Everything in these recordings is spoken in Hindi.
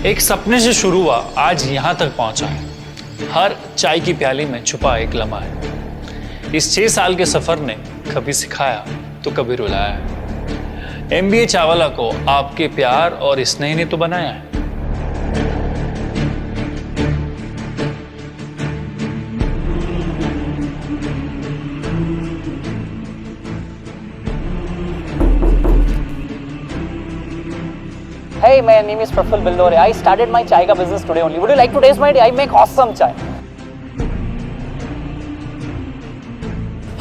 एक सपने से शुरू हुआ, आज यहाँ तक पहुंचा है। हर चाय की प्याली में छुपा एक लम्हा है। इस 6 साल के सफर ने कभी सिखाया तो कभी रुलाया है। MBA चावला को आपके प्यार और स्नेह ने तो बनाया है। Hey, my name is Praful Billore. I started my chai ka business today only. Would you like to taste my tea? I make awesome chai.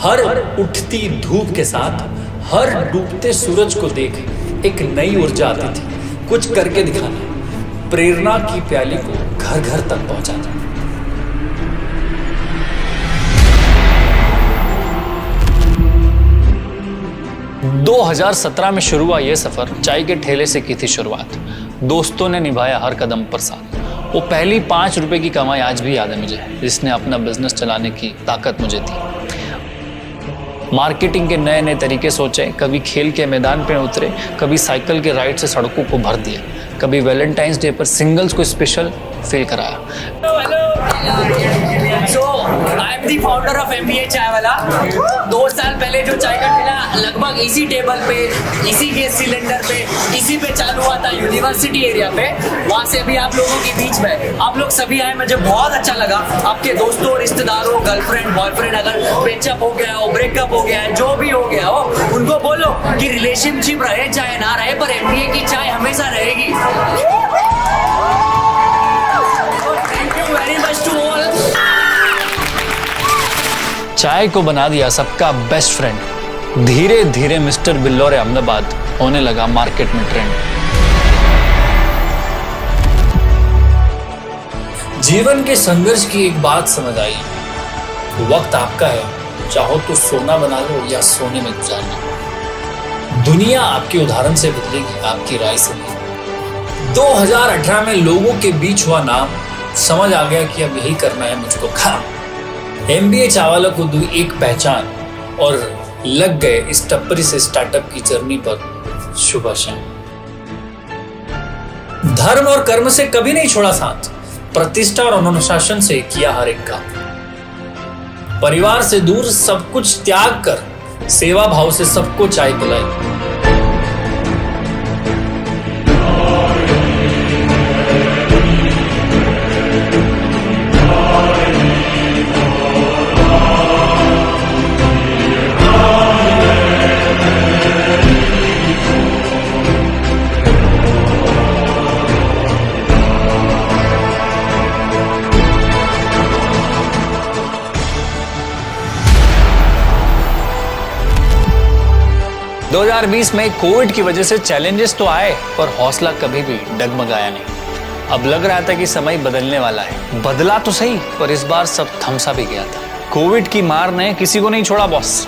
हर उठती धूप के साथ हर डूबते सूरज को देख एक नई ऊर्जा आती थी। कुछ करके दिखाना, प्रेरणा की प्याली को घर घर तक पहुंचाना। दो 2017 में शुरू हुआ ये सफर चाय के ठेले से की थी शुरुआत। दोस्तों ने निभाया हर कदम पर साथ। वो पहली 5 रुपए की कमाई आज भी याद है मुझे, जिसने अपना बिजनेस चलाने की ताकत मुझे दी। मार्केटिंग के नए नए तरीके सोचे, कभी खेल के मैदान पे उतरे, कभी साइकिल के राइड से सड़कों को भर दिया, कभी वैलेंटाइंस डे पर सिंगल्स को स्पेशल फील कराया। So, I am the founder of MBA चायवाला। 2 साल पहले जो चाय का ठेला लगभग इसी टेबल पे, इसी गैस सिलेंडर पे, इसी पे चालू हुआ था यूनिवर्सिटी एरिया पे, वहाँ से अभी आप लोगों के बीच में आप लोग सभी आए, मुझे बहुत अच्छा लगा। आपके दोस्तों, रिश्तेदारों, गर्लफ्रेंड, बॉयफ्रेंड अगर पेचअप हो गया हो, ब्रेकअप हो गया है, जो भी हो गया हो, उनको बोलो कि रिलेशनशिप रहे चाहे ना रहे, पर MBA की चाय हमेशा रहेगी। Thank you very much to all. चाय को बना दिया सबका बेस्ट फ्रेंड। धीरे धीरे मिस्टर बिल्लोरे अहमदाबाद होने लगा मार्केट में ट्रेंड। जीवन के संघर्ष की एक बात समझ आई, वक्त आपका है, चाहो तो सोना बना लो या सोने में गुजारना। दुनिया आपके उदाहरण से बदलेगी, आपकी राय से नहीं। 2018 में लोगों के बीच हुआ नाम, समझ आ गया कि अब यही करना है मुझको काम। MBA चावला को दी एक पहचान और लग गए इस टप्परी से स्टार्टअप की जर्नी पर शुभ शाम। धर्म और कर्म से कभी नहीं छोड़ा साथ, प्रतिष्ठा और अनुशासन से किया हर एक काम। परिवार से दूर सब कुछ त्याग कर सेवा भाव से सबको चाय पिलाई। दो 2020 में कोविड की वजह से चैलेंजेस तो आए, पर हौसला कभी भी डगमगाया नहीं। अब लग रहा था कि समय बदलने वाला है। बदला तो सही, पर इस बार सब थमसा भी गया था। कोविड की मार ने किसी को नहीं छोड़ा boss.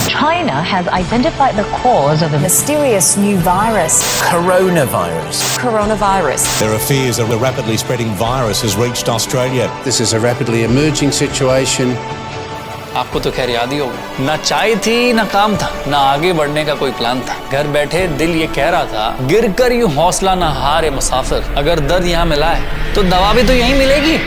China has identified the cause of the mysterious new virus, coronavirus. There are fears that the rapidly spreading virus has reached Australia. This is a rapidly emerging situation. आपको तो खैर याद ही होगा, ना चाय थी ना काम था, ना आगे बढ़ने का कोई प्लान था। घर बैठे दिल ये कह रहा था, गिरकर यूं हौसला ना हारे मुसाफिर, अगर दर्द यहाँ मिला है तो दवा भी तो यहीं मिलेगी।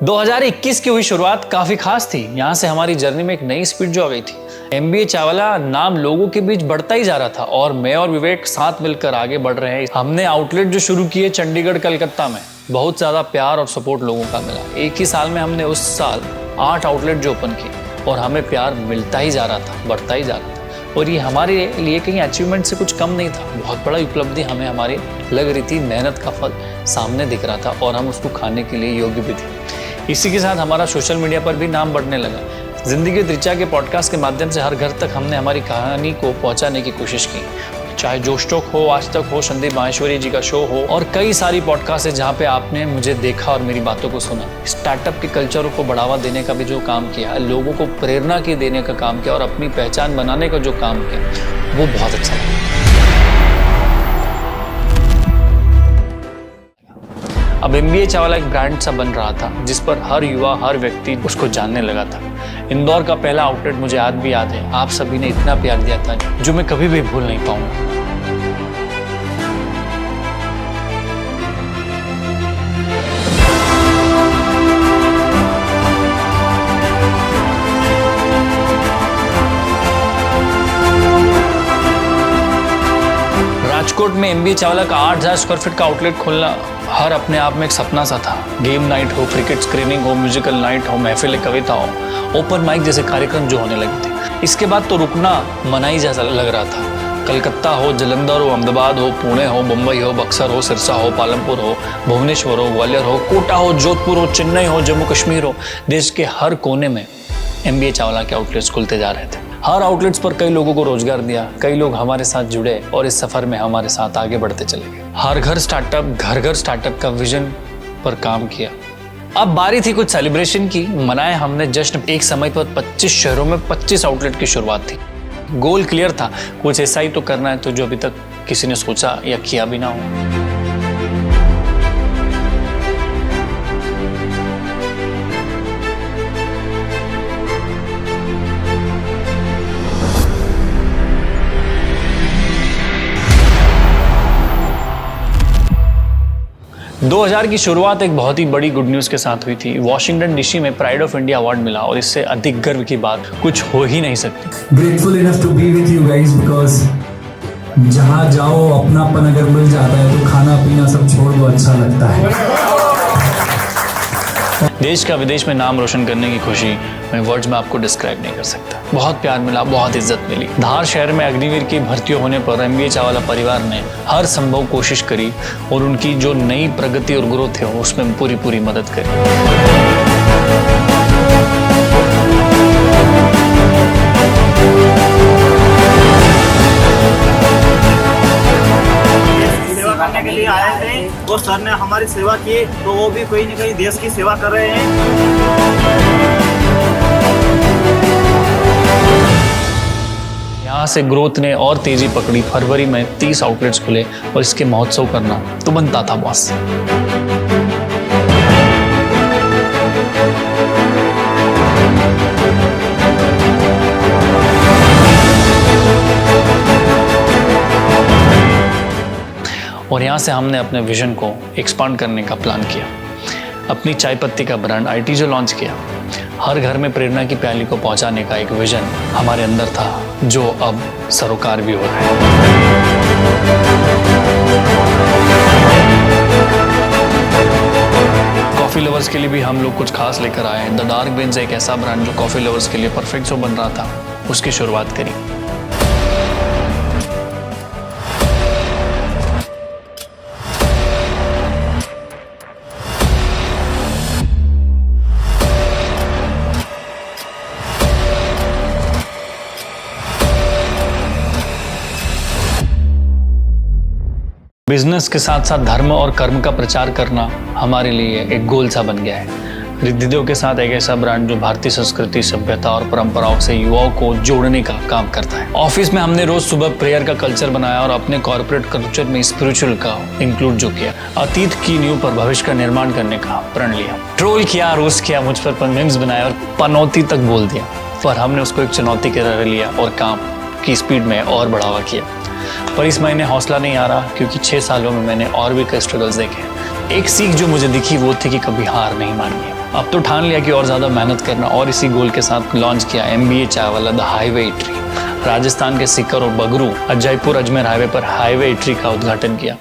दो 2021 की हुई शुरुआत काफी खास थी। यहाँ से हमारी जर्नी में एक नई स्पीड जो आ गई थी। MBA चावला नाम लोगों के बीच बढ़ता ही जा रहा था और मैं और विवेक साथ मिलकर आगे बढ़ रहे हैं। हमने आउटलेट जो शुरू किए चंडीगढ़, कलकत्ता में, बहुत ज्यादा प्यार और सपोर्ट लोगों का मिला। एक ही साल में हमने उस साल 8 आउटलेट जो ओपन किए और हमें प्यार मिलता ही जा रहा था, बढ़ता ही जा रहा था। और ये हमारे लिए कहीं अचीवमेंट से कुछ कम नहीं था। बहुत बड़ा उपलब्धि हमें हमारी लग रही थी, मेहनत का फल सामने दिख रहा था और हम उसको खाने के लिए योग्य भी थे। इसी के साथ हमारा सोशल मीडिया पर भी नाम बढ़ने लगा। जिंदगी त्रिचा के पॉडकास्ट के माध्यम से हर घर तक हमने हमारी कहानी को पहुंचाने की कोशिश की। चाहे जोश टॉक हो, आज तक हो, संदीप माहेश्वरी जी का शो हो, और कई सारी पॉडकास्ट है जहाँ पे आपने मुझे देखा और मेरी बातों को सुना। स्टार्टअप के कल्चर को बढ़ावा देने का भी जो काम किया, लोगों को प्रेरणा की देने का काम किया और अपनी पहचान बनाने का जो काम किया, वो बहुत अच्छा लगा। अब MBA चावला एक ब्रांड सा बन रहा था जिस पर हर युवा, हर व्यक्ति उसको जानने लगा था। इंदौर का पहला आउटलेट मुझे आज भी याद है। आप सभी ने इतना प्यार दिया था जो मैं कभी भी भूल नहीं पाऊंगा। राजकोट में एमबीए चावला का 8,000 स्क्वायर फीट का आउटलेट खोलना हर अपने आप में एक सपना सा था। गेम नाइट हो, क्रिकेट स्क्रीनिंग हो, म्यूजिकल नाइट हो, महफिल कविता हो, ओपन माइक जैसे कार्यक्रम जो होने लगे थे। इसके बाद तो रुकना मनाही जैसा लग रहा था। कलकत्ता हो, जलंधर हो, अहमदाबाद हो, पुणे हो, मुंबई हो, बक्सर हो, सिरसा हो, पालमपुर हो, भुवनेश्वर हो, ग्वालियर हो, कोटा हो, जोधपुर हो, चेन्नई हो, जम्मू कश्मीर हो, देश के हर कोने में एमबीए चावला के आउटलेट्स खुलते जा रहे थे। हर आउटलेट्स पर कई लोगों को रोजगार दिया, कई लोग हमारे साथ जुड़े और इस सफर में हमारे साथ आगे बढ़ते चले गए। हर घर स्टार्टअप का विजन पर काम किया। अब बारी थी कुछ सेलिब्रेशन की। मनाए हमने जश्न। एक समय पर 25 शहरों में 25 आउटलेट की शुरुआत थी। गोल क्लियर था, कुछ ऐसा ही तो करना है तो जो अभी तक किसी ने सोचा या किया भी ना हो। 2000 की शुरुआत एक बहुत ही बड़ी गुड न्यूज़ के साथ हुई थी। वॉशिंगटन डीसी में प्राइड ऑफ इंडिया अवार्ड मिला और इससे अधिक गर्व की बात कुछ हो ही नहीं सकती। Grateful enough to be with you guys because जहाँ जाओ अपनापन अगर मिल जाता है तो खाना पीना सब छोड़ दो, अच्छा लगता है। देश का विदेश में नाम रोशन करने की खुशी मैं वर्ड्स में आपको डिस्क्राइब नहीं कर सकता। बहुत प्यार मिला, बहुत इज्जत मिली। धार शहर में अग्निवीर की भर्ती होने पर एमबीए चावला परिवार ने हर संभव कोशिश करी और उनकी जो नई प्रगति और ग्रोथ है उसमें पूरी मदद करी। करने के लिए आए थे और सर ने हमारी सेवा की, तो वो भी कोई न कोई देश की सेवा कर रहे हैं। यहाँ से ग्रोथ ने और तेजी पकड़ी। फरवरी में 30 आउटलेट्स खुले और इसके महोत्सव करना तो बनता था बॉस। और यहाँ से हमने अपने विजन को एक्सपांड करने का प्लान किया। अपनी चाय पत्ती का ब्रांड आईटी जो लॉन्च किया। हर घर में प्रेरणा की प्याली को पहुंचाने का एक विजन हमारे अंदर था जो अब सरोकार भी हो रहा है। कॉफी लवर्स के लिए भी हम लोग कुछ खास लेकर आए हैं। द डार्क बेन्स एक ऐसा ब्रांड जो कॉफी लवर्स के लिए परफेक्ट जो बन रहा था, उसकी शुरुआत करी। बिजनेस के साथ साथ धर्म और कर्म का प्रचार करना हमारे लिए एक गोल सा बन गया है। रिद्धिदेव के साथ एक ऐसा ब्रांड जो भारतीय संस्कृति, सभ्यता और परंपराओं से युवाओं को जोड़ने का काम करता है। ऑफिस में हमने रोज सुबह प्रेयर का कल्चर बनाया और अपने कॉर्पोरेट कल्चर में स्पिरिचुअल का इंक्लूड जो किया। अतीत की नींव पर भविष्य का निर्माण करने का प्रण लिया। ट्रोल किया, रोस्ट किया, मुझ पर मीम्स बनाया और पनौती तक बोल दिया, पर हमने उसको एक चुनौती की तरह लिया और काम की स्पीड में और बढ़ावा किया। पर इस महीने हौसला नहीं आ रहा क्योंकि 6 सालों में मैंने और भी कई स्ट्रगल्स देखे। एक सीख जो मुझे दिखी वो थी कि कभी हार नहीं माननी है। अब तो ठान लिया कि और ज़्यादा मेहनत करना और इसी गोल के साथ लॉन्च किया MBA Chawla the highway eatery. Rajasthan के सीकर और बगरू जयपुर अजमेर हाईवे पर हाईवे इटरी का उद्घाटन किया।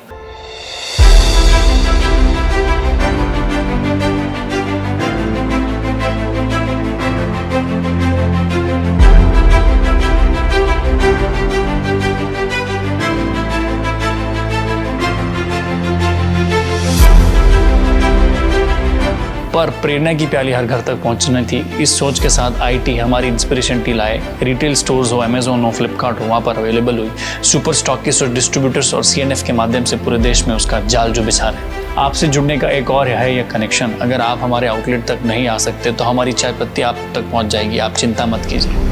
पर प्रेरणा की प्याली हर घर तक पहुंचनी थी। इस सोच के साथ आईटी हमारी इंस्पिरेशन टी लाए। रिटेल स्टोर्स हो, अमेजोन हो, फ्लिपकार्ट हो, वहाँ पर अवेलेबल हुई। सुपर स्टॉकिस्ट और डिस्ट्रीब्यूटर्स और सीएनएफ के माध्यम से पूरे देश में उसका जाल जो बिछा रहे। आपसे जुड़ने का एक और है यह कनेक्शन। अगर आप हमारे आउटलेट तक नहीं आ सकते तो हमारी चाय पत्ती आप तक पहुँच जाएगी, आप चिंता मत कीजिए।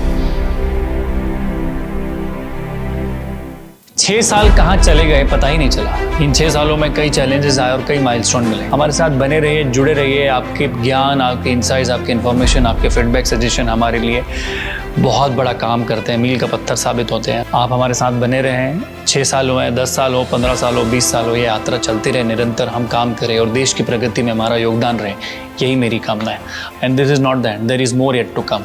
6 साल कहाँ चले गए पता ही नहीं चला। इन 6 सालों में कई चैलेंजेस आए और कई माइलस्टोन मिले। हमारे साथ बने रहिए, जुड़े रहिए। आपके ज्ञान, आपके इंसाइट्स, आपके इन्फॉर्मेशन, आपके फीडबैक, सजेशन हमारे लिए बहुत बड़ा काम करते हैं, मील का पत्थर साबित होते हैं। आप हमारे साथ बने रहें। 6 साल हुए, 10 साल हो, 15 साल हो, 20 साल हो, ये यात्रा चलती रहे, निरंतर हम काम करें और देश की प्रगति में हमारा योगदान रहे, यही मेरी कामना है। And this is not the end, there is more yet to come.